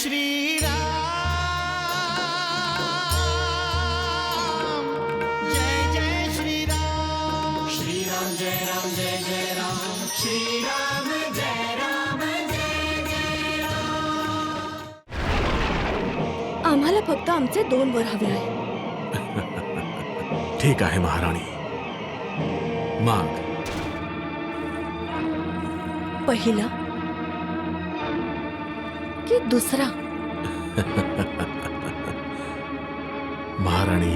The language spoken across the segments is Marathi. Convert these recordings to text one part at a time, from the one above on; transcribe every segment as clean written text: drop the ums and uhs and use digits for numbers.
श्री राम, जय श्री राम, श्री राम जय राम जय जय राम, श्री राम जय जय राम. आम्हाला फक्त आमचे 2 वर हवे आहे. ठीक आहे महाराणी, माग. पहिला की दुसरा? महाराणी,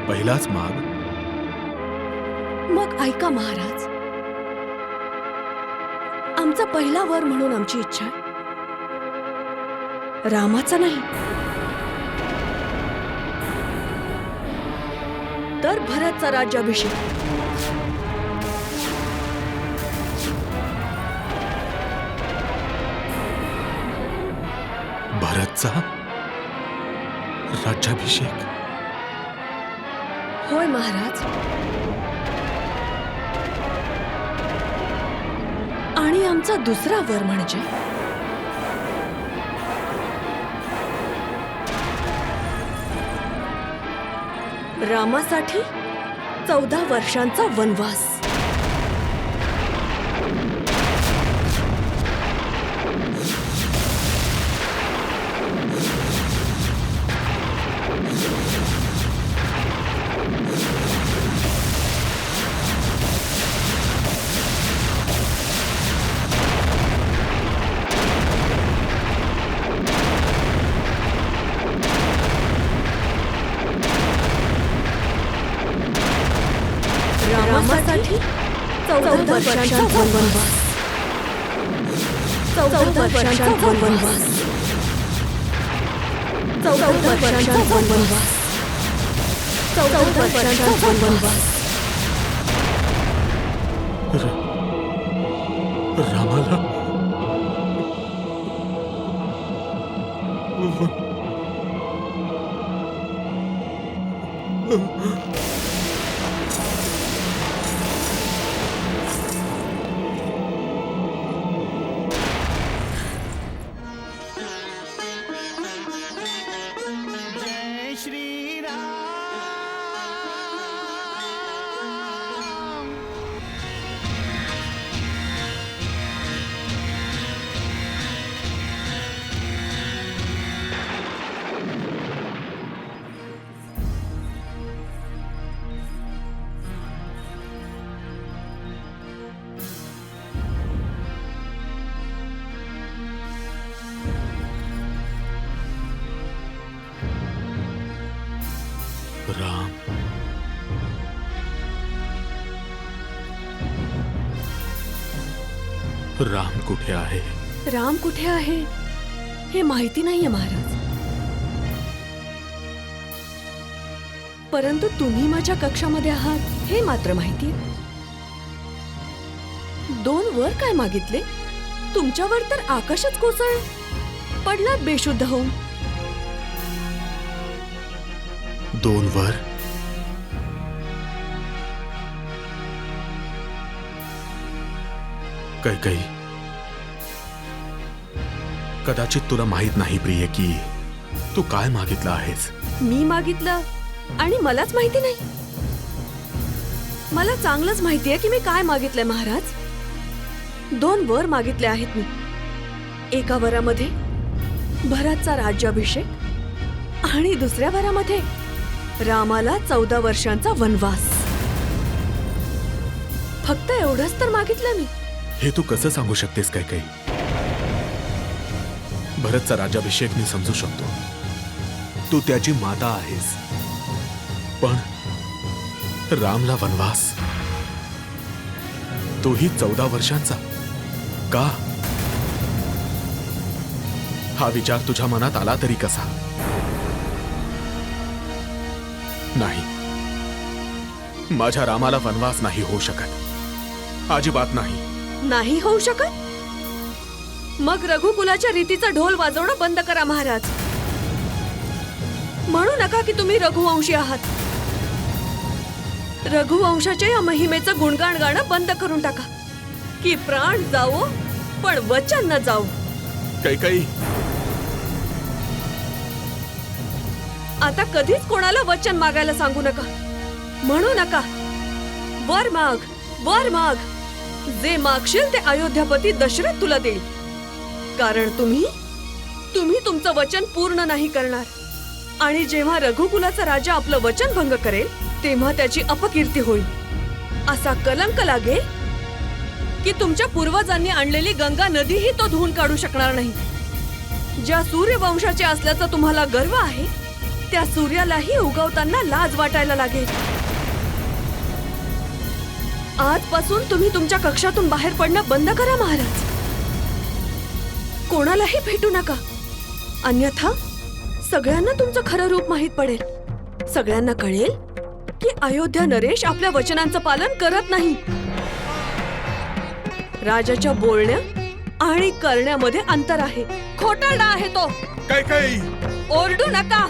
पहिलाच माग. मग ऐका महाराज, आमचा पहिला वर म्हणून आमची इच्छा आहे, रामाचा नाही तर भरतचा राज्याभिषेक. भरतचा राज्याभिषेक? होय महाराज. आणि आमचा दुसरा वर म्हणजे रामासाठी 14 वर्षांचा वनवास. रामासाठी 14 वर्षांचा वनवास. 14 वर्षांचा वनवास. 14 वर्षांचा वनवास. 14 वर्षांचा वनवास. रामाला जय श्री राम. राम. राम कुठे आहे? राम कुठे आहे हे माहिती नाहीये महाराज, परंतु तुम्ही माझ्या कक्षामध्ये आहात हे मात्र माहिती. 2 वर काय मागितले? तुमच्यावर तर आकाशच कोसळ पडला बेशुद्ध होऊन. 2 वर? कैकई, कदाचित तुला माहित नाही प्रिय की तू काय मागितलं आहेस. मी मागितलं आणि मलाच माहिती नाही? मला चांगलंच माहिती आहे की मी काय मागितलंय महाराज. 2 वर मागितले आहेत मी. एका वरामध्ये भरतचा राज्याभिषेक आणि दुसऱ्या वरामध्ये रामाला 14 वर्षांचा वनवास. फक्त एवढंच तर मागितलं मी. हे तू कसं सांगू शकतेस कैकई? भरतचा राज्याभिषेक मी समजू शकतो, तू त्याची माता आहेस, पण रामला वनवास, तोही 14 वर्षांचा का? हा विचार तुझ्या मनात आला तरी कसा? नाही, माझ्या रामाला वनवास नाही होऊ शकत, अजिबात नाही. नाही होऊ शकत? मग रघुकुलाच्या रीतीचा ढोल वाजवणं बंद करा महाराज. म्हणू नका की तुम्ही रघुवंशी आहात. रघुवंशाच्या या महिमेचं गुणगान गाणं बंद करून टाका, की प्राण जावो पण वचन न जावो. कैकई, आता कधीच कोणाला वचन मागायला सांगू नका. म्हणू नका वर माग, वर माग. जे मागशील ते अयोध्यापती दशरथ तुला देईल. कारण तुम्ही तुमचं वचन पूर्ण नाही करणार. आणि जेव्हा रघुकुलाचा राजा आपलं वचन भंग करेल तेव्हा त्याची अपकीर्ती होईल. असा कलंक लागेल की तुमच्या पूर्वजांनी आणलेली गंगा नदीही तो धुवून काढू शकणार नाही. ज्या सूर्यवंशाचे असल्याचा तुम्हाला गर्व आहे त्या सूर्यालाही उगवताना लाज वाटायला लागेल. आजपासून तुम्ही तुमच्या कक्षातून बाहेर पडणं बंद करा महाराज. कोणालाही भेटू नका, अन्यथा सगळ्यांना तुमचं खरं रूप माहीत पडेल. सगळ्यांना कळेल की अयोध्या नरेश आपल्या वचनांचं पालन करत नाही. राजाच्या बोलण्या आणि करण्यामध्ये अंतर आहे. खोटारडा आहे तो. कैकेयी, ओरडू नका.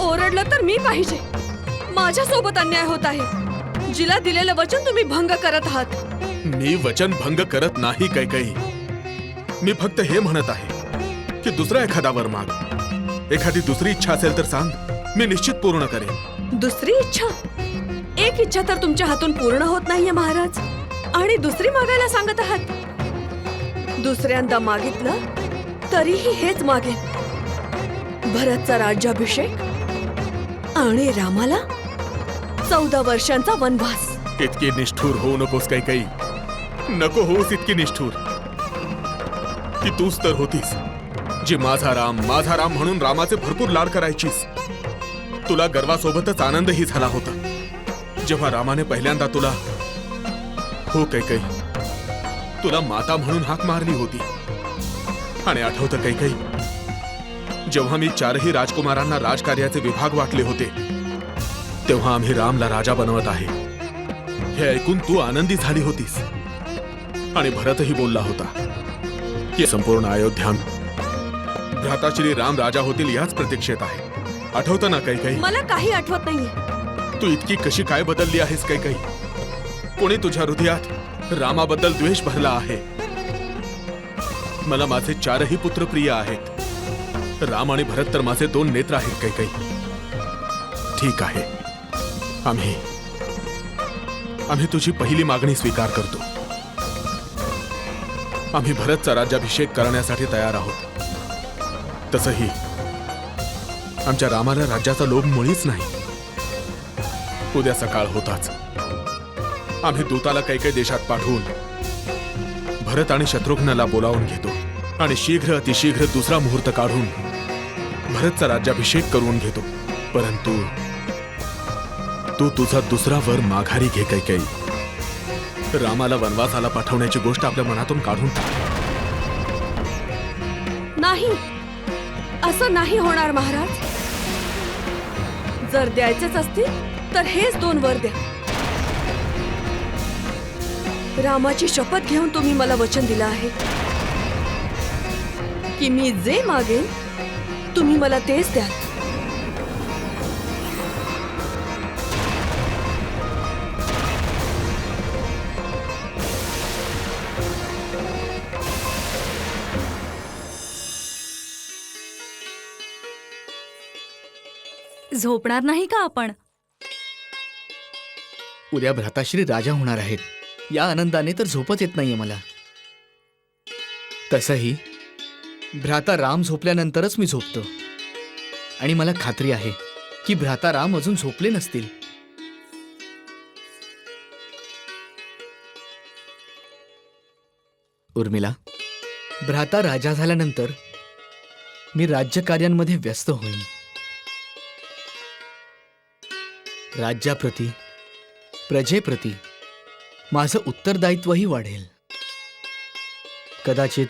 ओरडलं तर मी पाहिजे. माझ्या सोबत अन्याय होत आहे. जिला दिलेलं वचन तुम्ही भंग करत आहात. मी वचन भंग करत नाही कैकेयी. मी फक्त हे म्हणत आहे की दुसरा एखादा वर माग. एखादी दुसरी इच्छा असेल तर सांग, मी निश्चित पूर्ण करेन. दुसरी इच्छा? एक इच्छा तर तुमच्या हातून पूर्ण होत नाहीये महाराज, आणि दुसरी मागायला सांगत आहात. दुसऱ्यांदा मागितलं तरीही हेच मागेन. भरतचा राज्याभिषेक आणि रामाला 14 वर्षांचा वनवास. इतकी निष्ठूर होऊ नकोस कैकेयी. नको होऊस इतकी निष्ठूर. की तूच तर होतीस जी माझा राम म्हणून रामाचे भरपूर लाड करायचीस. तुला गर्वासोबतच आनंदही झाला होता जेव्हा रामाने पहिल्यांदा तुला, हो कैकेयी, तुला माता म्हणून हाक मारली होती. आणि आठवतं कैकेयी, जेव्हा मी 4ही राजकुमारांना राजकार्याचे विभाग वाटले होते तेव्हा आम्ही रामला राजा बनवत आहे हे ऐकून तू आनंदी झाली होतीस. आणि भरतही बोलला होता की संपूर्ण अयोध्या भ्राताश्री राम राजा होतील याच प्रतीक्षेत आहे. आठवतं ना कैकेयी? मला काही आठवत नाहीये. तू इतकी कशी काय बदलली आहेस कैकेयी? कोणी तुझ्या हृदयात रामाबद्दल द्वेष भरला आहे. मला माझे 4ही पुत्र प्रिय आहेत. राम आणि भरत तर माझे 2 नेत्र आहेत कैकेयी. ठीक आहे, आम्ही तुझी पहिली मागणी स्वीकार करतो. आम्ही भरतचा राज्याभिषेक करण्यासाठी तयार आहोत. तसंही आमच्या रामाला राज्याचा लोभ मुळीच नाही. उद्या सकाळ होताच आम्ही दूताला कैकेयी देशात पाठवून भरत आणि शत्रुघ्नला बोलावून घेतो आणि शीघ्र अतिशीघ्र दुसरा मुहूर्त काढून भरतचा राज्याभिषेक करून घेतो. परंतु तू तुझा दुसरा वर माघारी घे कैकेयी. रामाला वनवासाला पाठवण्याची गोष्ट आपल्या मनातून काढून टाक. नाही, असं नाही होणार महाराज. जर द्यायचेच असतील तर हेच 2 वर द्या. रामाची शपथ घेऊन तुम्ही मला वचन दिलं आहे की मी जे मागेन तुम्ही मला तेच द्याल. झोपणार नाही का आपण? उद्या भ्राताश्री राजा होणार आहेत या आनंदाने तर झोपच येत नाहीये मला. तसंही भ्राता राम झोपल्यानंतरच मी झोपतो. आणि मला खात्री आहे की भ्राता राम अजून झोपले नसतील. उर्मिला, भ्राता राजा झाल्यानंतर मी राज्यकार्यांमध्ये व्यस्त होईन. राज्याप्रती, प्रजेप्रती माझं उत्तरदायित्वही वाढेल. कदाचित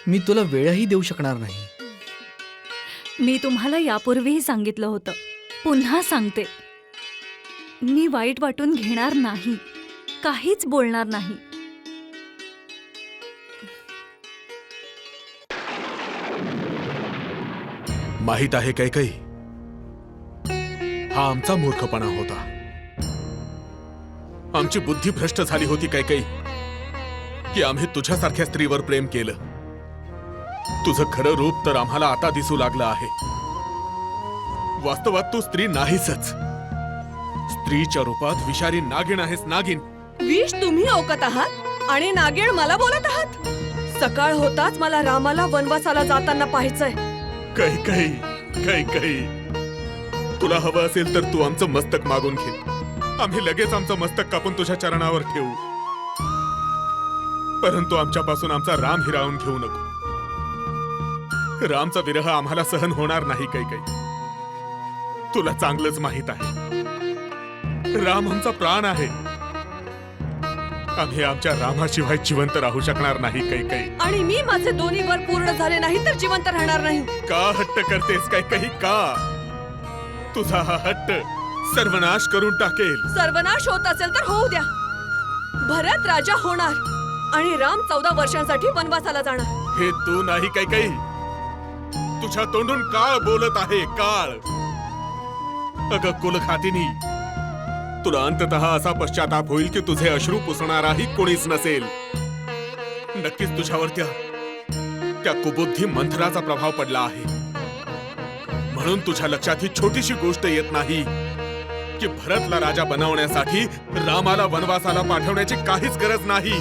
मी तुला वेळही देऊ शकणार नाही. मी तुम्हाला यापूर्वीही सांगितलं होतं, पुन्हा सांगते, मी वाईट वाटून घेणार नाही, काहीच बोलणार नाही. माहित आहे कैकेयी, हा आमचा मूर्खपणा होता. आमची बुद्धी भ्रष्ट झाली होती कैकेयी की आम्ही तुझ्यासारख्या स्त्रीवर प्रेम केलं तुझं खरं रूप तर आम्हाला आता दिसू लागलं आहे. वास्तवात तू स्त्री नाहीसच. स्त्रीच्या रूपात विषारी नागिन आहेस, नागिन. विष तुम्ही ओकत आहात आणि नागिण मला बोलत आहात. सकाळ होताच मला रामाला वनवासाला जाताना पाहायचंय. काही तुला हवं असेल तर तू आमचं मस्तक मागून घे. आम्ही लगेच आमचं मस्तक कापून तुझ्या चरणावर ठेवू. परंतु आमच्यापासून आमचा राम हिरावून घेऊ नको. रामचा विरह आम्हाला सहन होणार नाही. काही तुला चांगलंच माहित आहे, राम आमचा प्राण आहे. आम्ही आमच्या रामाशिवाय जिवंत राहू शकणार नाही. काही आणि मी माझे दोन्ही वर पूर्ण झाले नाही तर जिवंत राहणार नाही. का हट्ट करतेस? काही का? तुझा हा हट्ट सर्वनाश करून टाकेल. सर्वनाश होत असेल तर होऊ द्या. भरत राजा होणार आणि राम 14 वर्षांसाठी वनवासाला जाणार. हे तू नाही. काही तुझ्या तोंडून काळ बोलत आहे, काळ. अगं कुलखातिनी, तुला अंततः असा पश्चाताप होईल की तुझे अश्रू पुसणाराही कोणीच नसेल. नक्कीच तुझ्यावर त्या कुबुद्धी मंथराचा प्रभाव पडला आहे. म्हणून तुझ्या लक्षात ही छोटीशी गोष्ट येत नाही की भरतला राजा बनवण्यासाठी रामाला वनवासाला पाठवण्याची काहीच गरज नाही.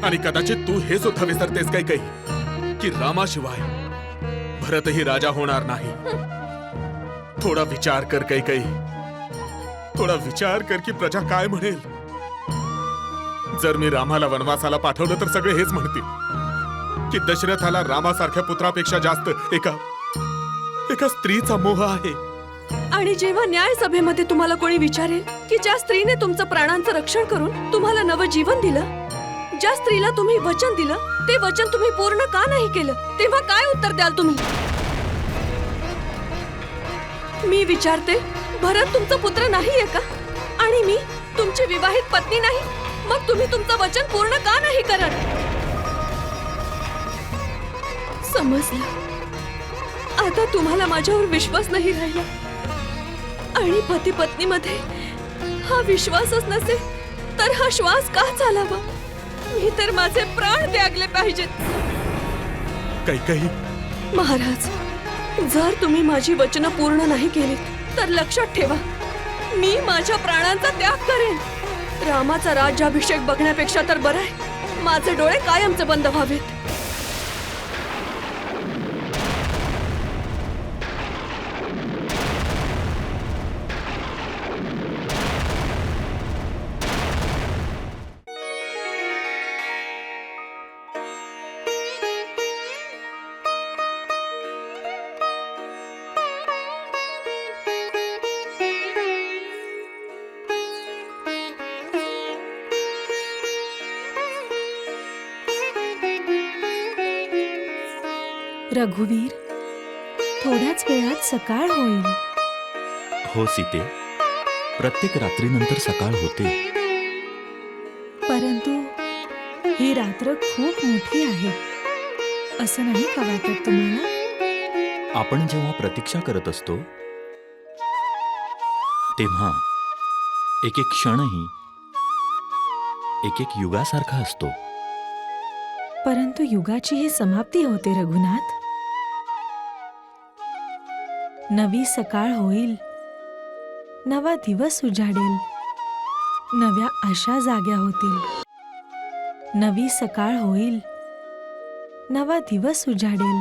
आणि कदाचित तू हे सुद्धा विसरतेस काही की रामाशिवाय भरतही राजा होणार नाही. थोडा विचार कर काही. थोडा विचार कर की प्रजा काय म्हणेल. जर मी रामाला वनवासाला पाठवलं तर सगळे हेच म्हणतील की दशरथाला रामासारख्या पुत्रापेक्षा जास्त एका स्त्रीचा मोह आहे. आणि जेव्हा न्याय सभेमध्ये तुम्हाला कोणी विचारेल की ज्या स्त्रीने तुमचं प्राणांचं रक्षण करून तुम्हाला नवं जीवन दिलं, ज्या स्त्रीला तुम्ही वचन दिलं ते वचन तुम्ही पूर्ण का नाही केलं, तेव्हा काय उत्तर द्याल तुम्ही? मी विचारते, भरत तुमचा पुत्र नाहीये का? आणि मी तुमची विवाहित पत्नी नाही, मग तुम्ही तुमचं वचन पूर्ण का नाही करत? समजलं. आता तुम्हाला माझ्यावर विश्वास नाही राहिला. आणि पती पत्नीमध्ये हा विश्वासच नसेल तर हा श्वास का चालावा? मी तर माझे प्राण त्यागले पाहिजेत. काही महाराज, जर तुम्ही माझी वचनं पूर्ण नाही केली तर लक्षात ठेवा, मी माझ्या प्राणांचा त्याग करेन. रामाचा राज्याभिषेक बघण्यापेक्षा तर बरं आहे माझे डोळे कायमचे बंद व्हावेत. रघुवीर, थोड्याच वेळात सकाळ होईल. हो सीते, प्रत्येक रात्रीनंतर सकाळ होते. परंतु ही रात्र खूप मोठी आहे, असं नाही का वाटत तुम्हाला? आपण जेव्हा प्रतीक्षा करत असतो तेव्हा एक एक क्षणही एक एक युगासारखा असतो. परंतु युगाची ही समाप्ती होते रघुनाथ. नवी सकाळ होईल, नवा दिवस उजाडेल, नव्या आशा जाग्या होतील. नवी सकाळ होईल, नवा दिवस उजाडेल,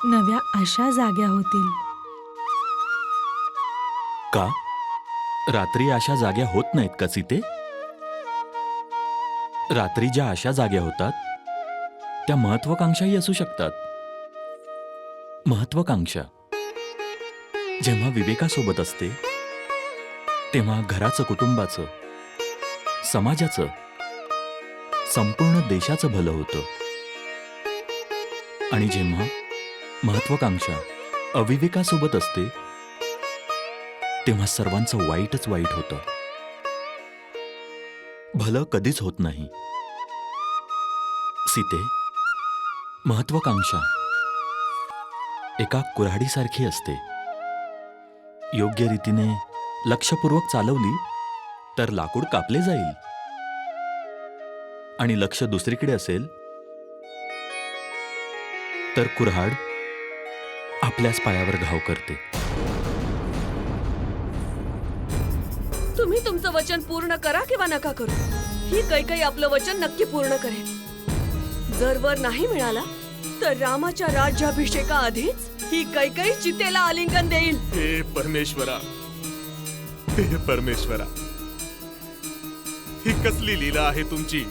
नव्या आशा जाग्या होतील. का रात्री आशा जाग्या होत नाहीत का सीते? रात्री ज्या आशा जाग्या होतात त्या महत्वाकांक्षाही असू शकतात. महत्वाकांक्षा जेव्हा विवेकासोबत असते तेव्हा घराचं, कुटुंबाचं, समाजाचं, संपूर्ण देशाचं भलं होतं. आणि जेव्हा महत्वाकांक्षा अविवेकासोबत असते तेव्हा सर्वांचं वाईटच वाईट होतं. भलं कधीच होत नाही. सीते, महत्वाकांक्षा एका कुऱ्हाडीसारखी असते. योग्य रीतीने लक्षपूर्वक चालवली तर लाकूड कापले जाईल. आणि लक्ष दुसरीकडे असेल तर कुऱ्हाड आपल्याच पायावर घाव करते. तुम्ही तुमचं वचन पूर्ण करा किंवा नका करू, ही कैकई आपलं वचन नक्की पूर्ण करेल. जर वर नाही मिळाला तर रामाच्या राज्याभिषेकाआधीच ही कैकई चितेला आलिंगन देईल. हे परमेश्वरा, हे परमेश्वरा, ही कसली लीला आहे तुमची.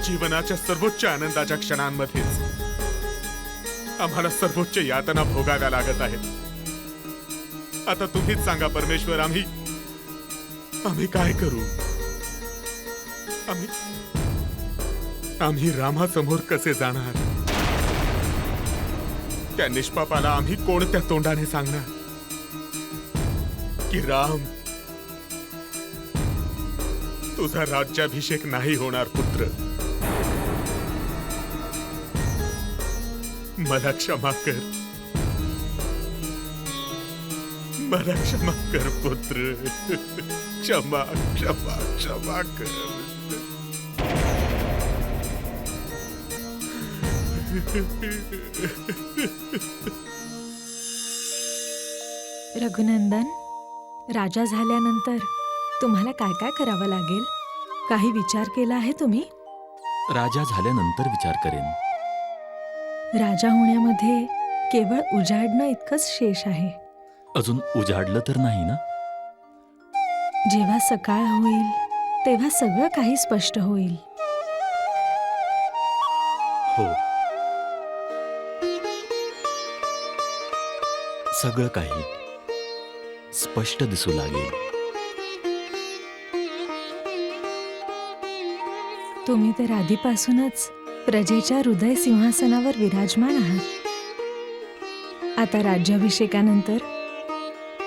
जीवनाच्या सर्वोच्च आनंदाच्या क्षणांमध्येच आम्हाला सर्वोच्च यातना भोगाव्या लागत आहेत. आता तुम्हीच सांगा परमेश्वर, आम्ही काय करू. आम्ही रामासमोर कसे जाणार. त्या निष्पापाला आम्ही कोणत्या तोंडाने सांगणार की राम, तुझा राज्याभिषेक नाही होणार पुत्र. मला क्षमा कर, मला क्षमा कर पुत्र. क्षमा क्षमा क्षमा कर. रघुनंदन, राजा झाल्यानंतर तुम्हाला काय काय करावं लागेल? काही विचार केला आहे तुम्ही? राजा झाल्यानंतर विचार करेन. राजा होण्यामध्ये केवळ उजाडणं इतकंच शेष आहे. अजून उजाडलं तर नाही ना? जेव्हा सकाळ होईल तेव्हा सगळं काही स्पष्ट होईल. हो, सगळं काही स्पष्ट दिसू लागेल. तुम्ही तर आधीपासूनच प्रजेच्या हृदय सिंहासनावर विराजमान आहात. आता राज्याभिषेकानंतर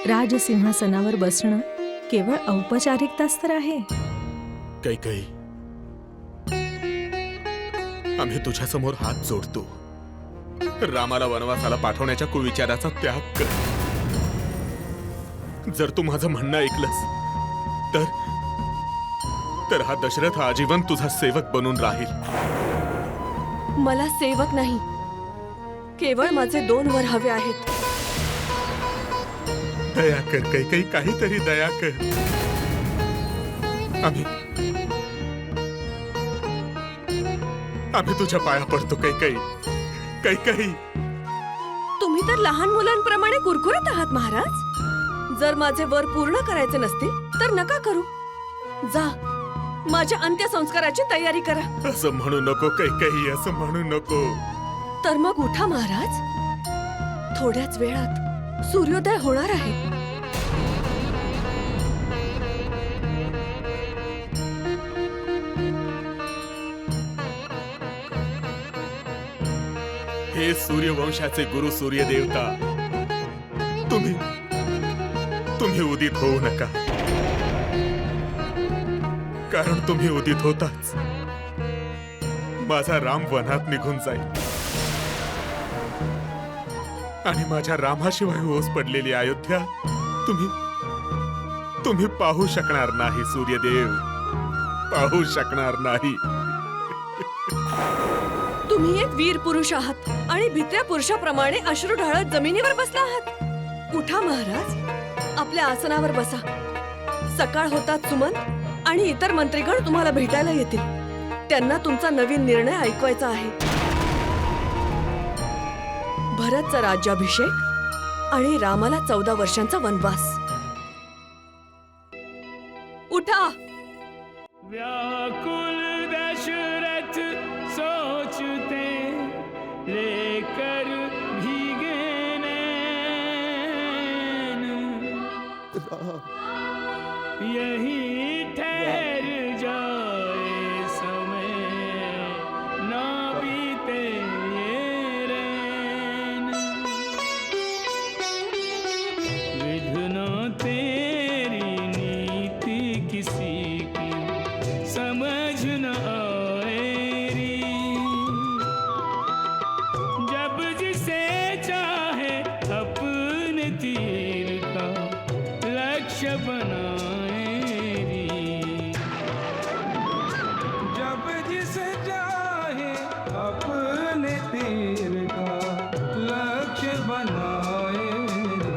राजसिंहासनावर बसणं केवळ औपचारिकताच तर आहे. कैकई, आम्ही तुझ्या समोर हात जोडतो. रामाला वनवासाला पाठवण्याच्या कुविचाराचा त्याग कर. जर तू माझं म्हणणं ऐकलंस तर हा दशरथ आजीवन तुझा सेवक बनून राहील. मला सेवक नाही, केवळ माझे 2 वर हवे आहेत. दया कर कैकई, काहीतरी दया कर. आम्ही तुझ्या पाया पडतो कैकई. कैकई, तुम्ही तर लहान मुलांप्रमाणे कुरकुरत आहात महाराज. जर माझे वर पूर्ण करायचे नसतील तर नका करू. जा, माझ्या अंत्यसंस्काराची तयारी करा. असं म्हणू नको कैकई, असं म्हणू नको. तर मग उठा महाराज, थोड्याच वेळात सूर्योदय होणार आहे. हे सूर्यवंशाचे गुरु सूर्यदेवता, तुम्ही उदित होऊ नका. कारण तुम्ही उदित होताच माझा राम वनात निघून जाईल आणि माझ्या रामाशिवाय ओस पडलेली अयोध्या तुम्ही पाहू शकणार नाही. सूर्यदेव, पाहू शकणार नाही. तुम्ही एक वीर पुरुष आहात आणि भित्र्या पुरुषाप्रमाणे अश्रू ढाळत जमिनीवर बसला आहात. उठा महाराज, आपल्या आसनावर बसा. सकाळ होतात सुमंत आणि इतर मंत्रीगण तुम्हाला भेटायला येतील. त्यांना तुमचा नवीन निर्णय ऐकवायचा आहे. भरतचा राज्याभिषेक आणि रामाला 14 वर्षांचा वनवास. उठा. व्याकुल दशरथ सोचते लेकर भीगे नैन, यही ठहर जाए समय ना बीते ये रैन। विधना तेरी नीति किसी की समझ न आए री, जब जिसे चाहे अपने तीर का लक्ष्य बनाए री, जब जिसे चाहे अपने शेर का लक्ष्य बनाए रे।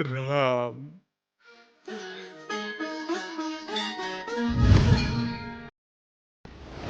राम